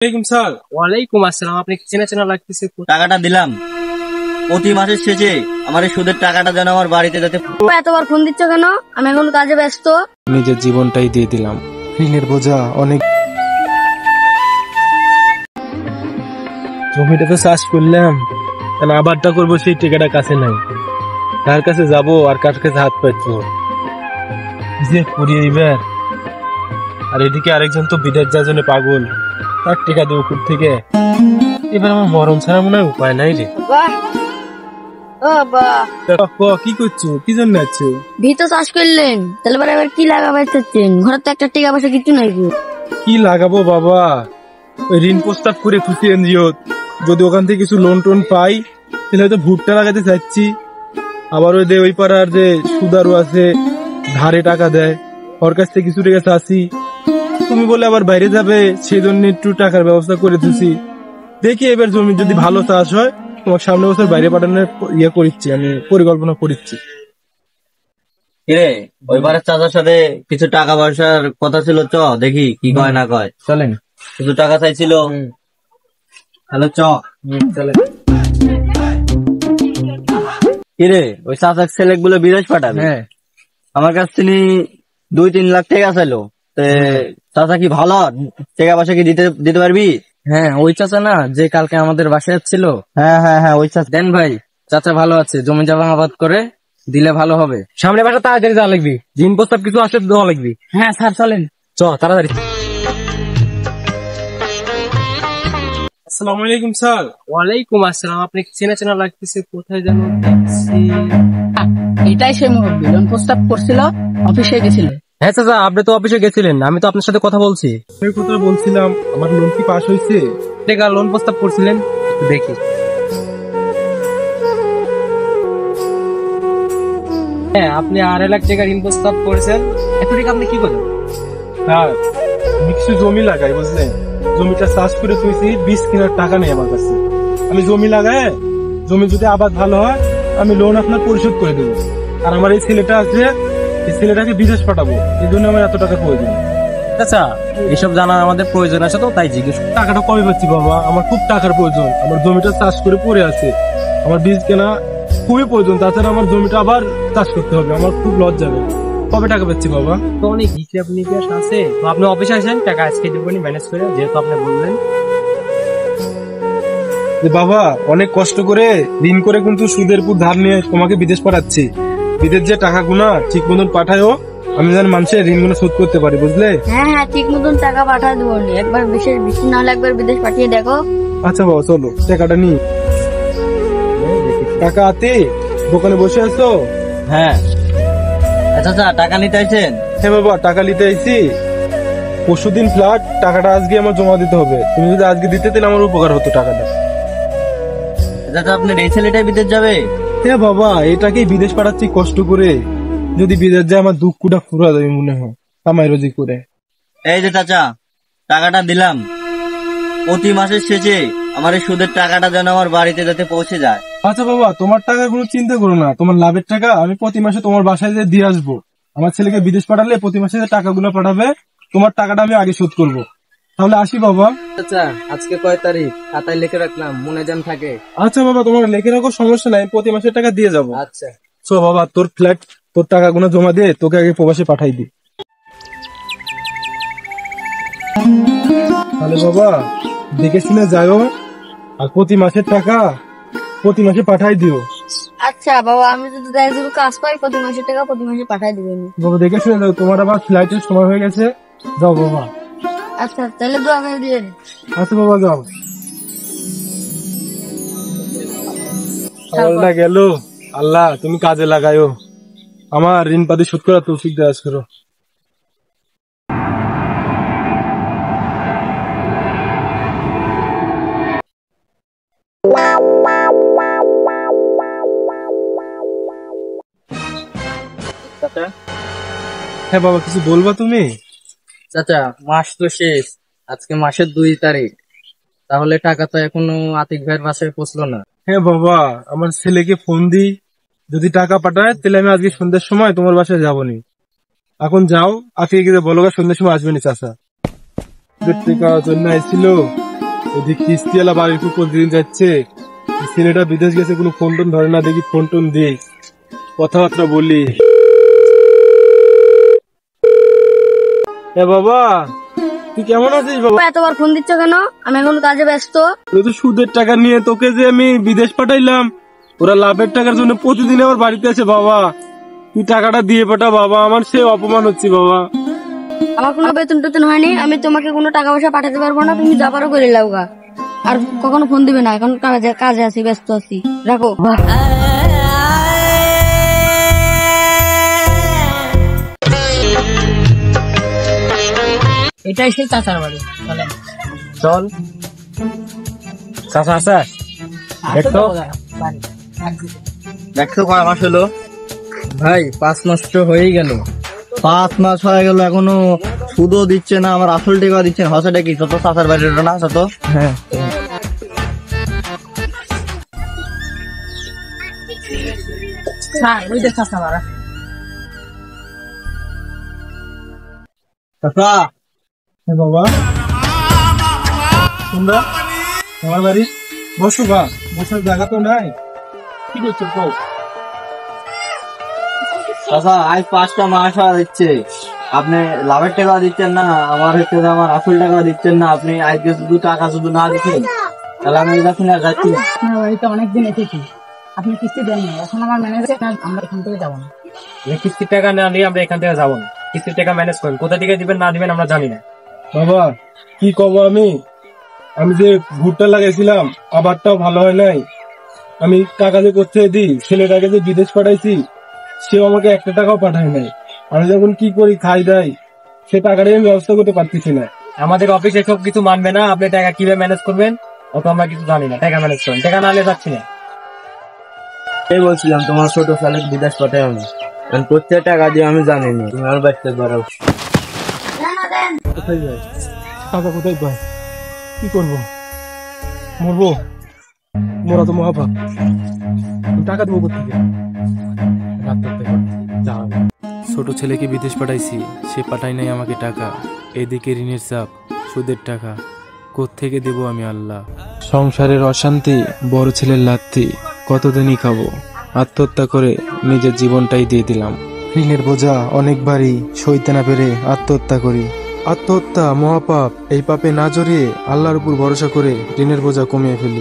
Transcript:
Sir ওয়ালাইকুম আসসালাম। আপনি চেনা চেনা লাগতেছে। টাকাটা দিলাম, প্রতি মাসের শেষে আমার এই সুদের টাকাটা যেন আমার বাড়িতে যাতে। এতবার ফোন দিচ্ছ কেন? আমি এখন কাজে ব্যস্ত। নিজের জীবনটাই দিয়ে দিলাম, ঋণের বোঝা অনেক। জমিটাতে চাষ করলাম, আবারটা করবো, সেই টিকাটা কাছে নাই। কার কাছে যাবো আর কার কাছে হাত পাচ্ছ যে করি এইবার। আর এদিকে আরেকজন তো বিদেশ যাওয়ার জন্য পাগল, তার টিকা দেবো কুট থেকে। এবার আমার মরণ ছাড়া মনে হয় উপায় নাই রে। কি করছো, কি জন্য আছো? ভিতো চাষ করলেন, তাহলে এবার কি লাগাবার চাচ্ছেন? ঘরে তো একটা টাকা পয়সা কিছু নাই। কি লাগাবো বাবা, ওই ঋণ প্রস্তাব করে খুশি এনজিও, যদি ওখান থেকে কিছু লোন টোন পাই তাহলে হয়তো ভুট্টা লাগাতে চাচ্ছি। আবার ওই পাড়ার যে সুদারু আছে, ধারে টাকা দেয়, ওর কাছ থেকে কিছু টাকা চাচ্ছি। তুমি বলে আবার বাইরে যাবে, সেই জন্য একটু টাকার ব্যবস্থা করে দিচ্ছি। দেখি এবার জমি যদি ভালো চাষ হয়, তোমার সামনে বছর বাইরে পাঠানোর করিচ্ছি, আমি পরিকল্পনা করিচ্ছি। ওই পাড়ার চাচার সাথে কিছু টাকা পয়সার কথা ছিল, চ দেখি কি কয় না কয়। চলেন, কিছু টাকা চাইছিল। হ্যালো, চ চলেন। কিরে, ওই চাচার ছেলে গুলো বিদেশ পাঠাবে। হ্যাঁ, আমার কাছ থেকে 2-3 লাখ টাকা চাইলো। চাচা কি ভালো টাকা পয়সা কি দিতে পারবি? হ্যাঁ, ওই চাচা না যে কালকে আমাদের বাসায় ছিল? হ্যাঁ হ্যাঁ হ্যাঁ, ওই চাচা। দেন ভাই, চাচা ভালো আছে, জমি জমা আবাদ করে দিলে ভালো হবে। সামনে বাসা তাড়াতাড়ি যাওয়া লাগবি, ঋণ প্রস্তাব কিছু আসে দেওয়া লাগবি। হ্যাঁ স্যার, চলেন। চ তাড়াতাড়ি। আসসালামু আলাইকুম স্যার। ওয়ালাইকুম আসসালাম। আপনি চেনা চেনা লাগতেছে, কোথায় যেন দেখছি। এটাই সেই মুরব্বী লোন প্রস্তাব করছিল, অফিসে গেছিল। হ্যাঁ চাচা, আপনি তো অফিসে গেছিলেন, আমি তো আপনার সাথে কথা বলছি। ওই কথা বলছিলাম, আমার লোন কি পাস হয়েছে? টাকা লোন প্রস্তাব করছিলেন, দেখি। হ্যাঁ, আপনি 2.5 লাখ টাকা ঋণ প্রস্তাব করেছেন। এত টাকা আপনি কি করেন? স্যার, আমি কিছু জমি লাগাই, বুঝলেন? জমিটা চাষ করে তুইছি, বীজ কেনার টাকা নেই আমার কাছে। আমি জমি লাগাই, জমি যদি আবাদ ভালো হয় আমি লোন আপনার পরিশোধ করে দেবো। আর আমার এই ছেলেটা আছে, এই ছেলেটাকে বিদেশ পাঠাবো, এই জন্য আমার এত টাকা প্রয়োজন। আচ্ছা, এসব জানা আমাদের প্রয়োজন আছে তো, তাই জিজ্ঞেস। টাকাটা কবে পাচ্ছি বাবা? আমার খুব টাকার প্রয়োজন, আমার জমিটা চাষ করে পড়ে আছে, আমার বীজ কেনা খুবই প্রয়োজন। তাছাড়া আমার জমিটা আবার চাষ করতে হবে, আমার খুব লস যাবে। কবে টাকা পাচ্ছি বাবা? তো অনেক হিসাব নিকাশ আছে, তো আপনি অফিসে আসেন, টাকা আজকে দেবেন ম্যানেজ করে, যেহেতু আপনি বললেন। যে বাবা, অনেক কষ্ট করে ঋণ করে কিন্তু সুদের উপর ধার নিয়ে তোমাকে বিদেশ পাঠাচ্ছি। বিদেশ যে টাকা গুনা ঠিক মতন পাঠায়ও, আমি যেন মানুষের ঋণ গুলো শোধ করতে পারি, বুঝলে? হ্যাঁ হ্যাঁ, ঠিক মতন টাকা পাঠায় দেবো। একবার বিশেষ বেশি না হলে একবার বিদেশ পাঠিয়ে দেখো। আচ্ছা বাবা, চলো টাকাটা নি। টাকা আতে দোকানে বসে আছো? হ্যাঁ। আচ্ছা আচ্ছা, টাকা নিতে আইছেন? হ্যাঁ বাবা, টাকা নিতে আইছি। পরশুদিন ফ্ল্যাট, টাকাটা আজকে আমার জমা দিতে হবে। তুমি যদি আজকে দিতে তাহলে আমার উপকার হতো টাকাটা। আচ্ছা, আপনার এই ছেলেটাই বিদেশ যাবে? হ্যাঁ বাবা, এটাকেই বিদেশ পাঠাচ্ছি কষ্ট করে। যদি বিদেশ যায় আমার দুঃখটা ফুরা যাবে মনে হয়, কামাই রোজি করে। এই যে চাচা, টাকাটা দিলাম, প্রতি মাসের শেষে আমার এই সুদের টাকাটা যেন আমার বাড়িতে যাতে পৌঁছে যায়। আচ্ছা বাবা, তোমার টাকা কোনো চিন্তা করো না, তোমার লাভের টাকা আমি প্রতি মাসে তোমার বাসায় যে দিয়ে আসবো। আমার ছেলেকে বিদেশ পাঠালে প্রতি মাসে যে টাকাগুলো পাঠাবে, তোমার টাকাটা আমি আগে শোধ করবো। তাহলে আসি বাবা। আচ্ছা, আজকে কয় তারিখ? খাতায় লিখে রাখলাম, মনে যেন থাকে। আচ্ছা বাবা, তোমার লেখে রাখো, সমস্যা নাই, প্রতি মাসের টাকা দিয়ে যাবো। আচ্ছা। সো বাবা, তোর ফ্ল্যাট, তোর টাকাগুলো জমা দিয়ে তোকে আগে প্রবাসে পাঠাই দি। তাহলে বাবা দেখে শুনে যাও, আর প্রতি মাসের টাকা প্রতি মাসে পাঠাই দিও। আচ্ছা বাবা, আমি যদি তাই যদি কাজ পাই প্রতি মাসের টাকা প্রতি মাসে পাঠাই দিবেন। বাবা দেখে শুনে যাও, তোমার আবার ফ্লাইটের সময় হয়ে গেছে, যাও বাবা। আচ্ছা, তাহলে দোয়া করে দিবেন। আচ্ছা বাবা, যাও। আল্লাহ গেল, আল্লাহ তুমি কাজে লাগাইও, আমার ঋণ পাতি শোধ করা তৌফিক দারাজ করো। হ্যাঁ বাবা, কিছু বলবা তুমি? চাচা, মাস তো শেষ, আজকে মাসের 2 তারিখ, তাহলে টাকা তো এখনো আতিক ভাইয়ের বাসায় পৌঁছলো না। হ্যাঁ বাবা, আমার ছেলেকে ফোন দিই, যদি টাকা পাঠায় তাহলে আমি আজকে সন্ধ্যার সময় তোমার বাসায় যাবনি। এখন যাও, আজকে গিয়ে বলো সন্ধ্যার সময় আসবেনি চাচা। টাকা জন্য আইছিল, ওদিক কিস্তিওয়ালা বাড়ির উপর প্রতিদিন যাচ্ছে, ছেলেটা বিদেশ গেছে, কোনো ফোন টোন ধরে না, দেখি ফোন টোন দিই, কথাবার্তা বলি। বাবা তুই কেমন আছিস বাবা? এতবার ফোন দিচ্ছ কেন? আমি এখন কাজে ব্যস্ত। ওই তো সুদের টাকা নিয়ে তোকে যে আমি বিদেশ পাঠাইলাম, ওরা লাভের টাকার জন্য প্রতিদিন আমার বাড়িতে আসে। বাবা তুই টাকাটা দিয়ে পাঠা বাবা, আমার সে অপমান হচ্ছে বাবা। আমার কোনো বেতন টেতন হয়নি, আমি তোমাকে কোনো টাকা পয়সা পাঠাতে পারবো না, তুমি যা পারো করে লাও গা। আর কখনো ফোন দিবে না, এখন কাজে আছি, ব্যস্ত আছি, রাখো। এটাই সেই চাচার বাড়ি, চলেন। চল চাচা আচ্ছা দেখো বাড়ি। দেখছো কয় মাস হলো? ভাই 5 মাস তো হয়েই গেল। 5 মাস হয়ে গেল, এখনো সুদও দিচ্ছে না, আমার আসল টাকা দিচ্ছে না। হসাটা কি যত চাচার বাড়িটা না যত? হ্যাঁ হ্যাঁ, ওই দেখ চাচা বাড়া। চাচা বাবা তোমরা আমার বাড়ি বসো, বা বসার জায়গা তো নাই, কি করছো কও? চাচা আজ 5টা মাস হয়ে যাচ্ছে, আপনি লাভের টাকা দিচ্ছেন না, আমার হচ্ছে যে আমার আসল টাকা দিচ্ছেন না। আপনি আজকে শুধু টাকা শুধু না দিচ্ছেন, তাহলে আমি যাচ্ছি না, যাচ্ছি না। আপনার বাড়িতে অনেকদিন এসেছি, আপনি কিস্তি দেন না। এখন আমার ম্যানেজার, আমরা এখান থেকে যাবো না। কিস্তির টাকা না নিয়ে আমরা এখান থেকে যাবো না। কিস্তির টাকা ম্যানেজ করেন, কোথা থেকে দিবেন না দিবেন আমরা জানি না। বাবা কি কব, আমি যে ভুট্টা লাগাইছিলাম আবারটাও ভালো হয় নাই। আমি টাকা যে করতে দিই, ছেলেটাকে যে বিদেশ পাঠাইছি, সেও আমাকে একটা টাকাও পাঠায় নাই। আমি যখন কি করি খাই দেয়, সে টাকাটাই আমি ব্যবস্থা করতে পারতেছি না। আমাদের অফিস এসব কিছু মানবে না। আপনি টাকা কিভাবে ম্যানেজ করবেন অত আমরা কিছু জানি না। টাকা ম্যানেজ করেন, টাকা না নিয়ে যাচ্ছি না। এই বলছিলাম তোমার ছোট ছেলে বিদেশ পাঠাই আমি, প্রত্যেক টাকা দিয়ে আমি জানি না, তুমি আমার বাড়িতে বাড়াও। কোথায় যাই টাকা, কোথায় পাই, কি করবো? মরবো? মরা তো মহাপাপ, আমি টাকা দেবো কোথেকে? ছোট ছেলেকে বিদেশ পাঠাইছি, সে পাঠাই নাই আমাকে টাকা। এদিকে ঋণের চাপ, সুদের টাকা, কোত্থেকে দেব আমি আল্লাহ? সংসারের অশান্তি, বড় ছেলের লাত্তি, কতদিনই খাবো? আত্মহত্যা করে নিজের জীবনটাই দিয়ে দিলাম। ঋণের বোঝা অনেকবারই সইতে না পেরে আত্মহত্যা করি। আত্মহত্যা মহাপাপ, এই পাপে না জড়িয়ে আল্লাহর উপর ভরসা করে ঋণের বোঝা কমিয়ে ফেলি।